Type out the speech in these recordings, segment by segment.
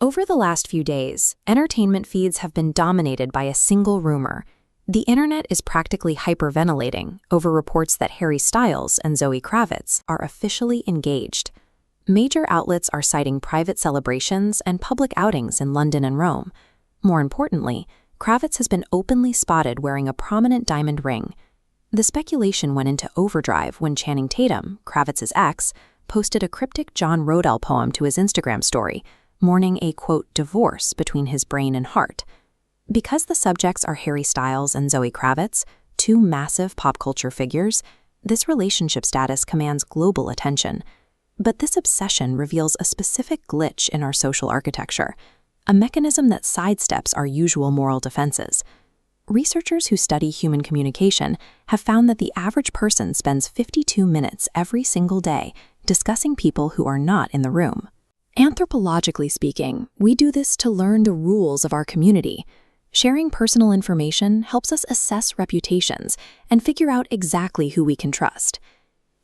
Over the last few days, entertainment feeds have been dominated by a single rumor. The internet is practically hyperventilating over reports that Harry Styles and Zoe Kravitz are officially engaged. Major outlets are citing private celebrations and public outings in London and Rome. More importantly, Kravitz has been openly spotted wearing a prominent diamond ring. The speculation went into overdrive when Channing Tatum, Kravitz's ex, posted a cryptic John Rodell poem to his Instagram story, mourning a, quote, divorce between his brain and heart. Because the subjects are Harry Styles and Zoe Kravitz, two massive pop culture figures, this relationship status commands global attention. But this obsession reveals a specific glitch in our social architecture, a mechanism that sidesteps our usual moral defenses. Researchers who study human communication have found that the average person spends 52 minutes every single day discussing people who are not in the room. Anthropologically speaking, we do this to learn the rules of our community. Sharing personal information helps us assess reputations and figure out exactly who we can trust.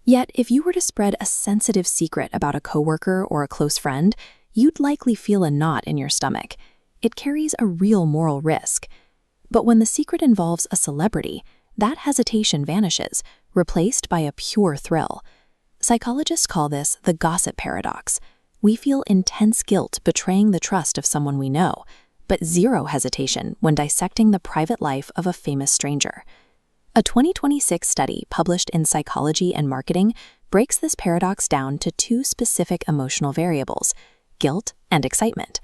Yet, if you were to spread a sensitive secret about a coworker or a close friend, you'd likely feel a knot in your stomach. It carries a real moral risk. But when the secret involves a celebrity, that hesitation vanishes, replaced by a pure thrill. Psychologists call this the gossip paradox. We feel intense guilt betraying the trust of someone we know, but zero hesitation when dissecting the private life of a famous stranger. A 2026 study published in Psychology and Marketing breaks this paradox down to two specific emotional variables: guilt and excitement.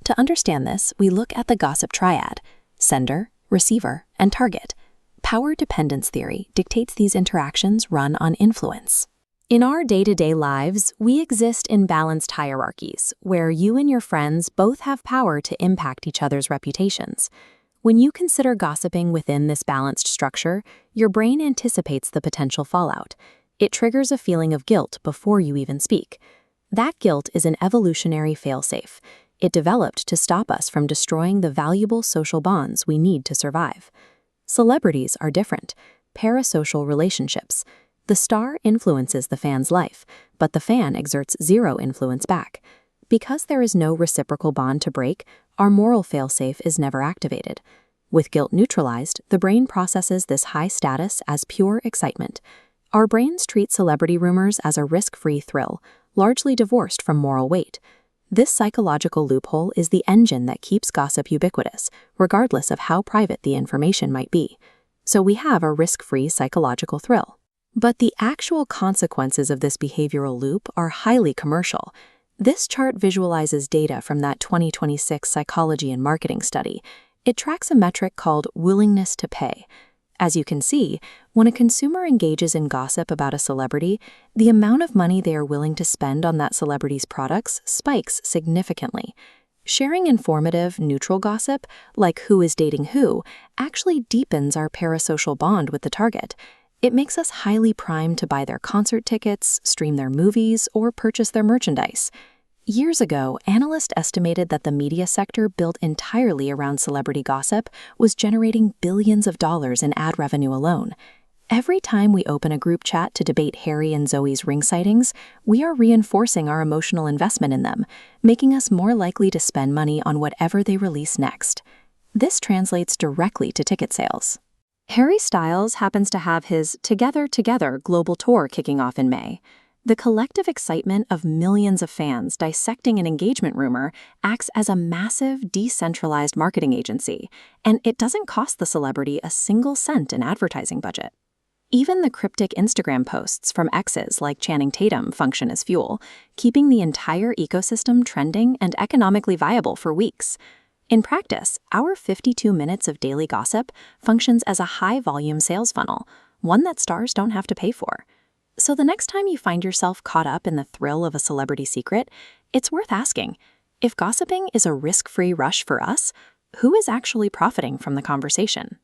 To understand this, we look at the gossip triad: sender, receiver, and target. Power dependence theory dictates these interactions run on influence. In our day-to-day lives, we exist in balanced hierarchies, where you and your friends both have power to impact each other's reputations. When you consider gossiping within this balanced structure, your brain anticipates the potential fallout. It triggers a feeling of guilt before you even speak. That guilt is an evolutionary failsafe. It developed to stop us from destroying the valuable social bonds we need to survive. Celebrities are different. Parasocial relationships. The star influences the fan's life, but the fan exerts zero influence back. Because there is no reciprocal bond to break, our moral failsafe is never activated. With guilt neutralized, the brain processes this high status as pure excitement. Our brains treat celebrity rumors as a risk-free thrill, largely divorced from moral weight. This psychological loophole is the engine that keeps gossip ubiquitous, regardless of how private the information might be. So we have a risk-free psychological thrill. But the actual consequences of this behavioral loop are highly commercial. This chart visualizes data from that 2026 Psychology and Marketing study. It tracks a metric called willingness to pay. As you can see, when a consumer engages in gossip about a celebrity, the amount of money they are willing to spend on that celebrity's products spikes significantly. Sharing informative, neutral gossip, like who is dating who, actually deepens our parasocial bond with the target. It makes us highly primed to buy their concert tickets, stream their movies, or purchase their merchandise. Years ago, analysts estimated that the media sector built entirely around celebrity gossip was generating billions of dollars in ad revenue alone. Every time we open a group chat to debate Harry and Zoe's ring sightings, we are reinforcing our emotional investment in them, making us more likely to spend money on whatever they release next. This translates directly to ticket sales. Harry Styles happens to have his Together Together global tour kicking off in May. The collective excitement of millions of fans dissecting an engagement rumor acts as a massive, decentralized marketing agency, and it doesn't cost the celebrity a single cent in advertising budget. Even the cryptic Instagram posts from exes like Channing Tatum function as fuel, keeping the entire ecosystem trending and economically viable for weeks. In practice, our 52 minutes of daily gossip functions as a high-volume sales funnel, one that stars don't have to pay for. So the next time you find yourself caught up in the thrill of a celebrity secret, it's worth asking, if gossiping is a risk-free rush for us, who is actually profiting from the conversation?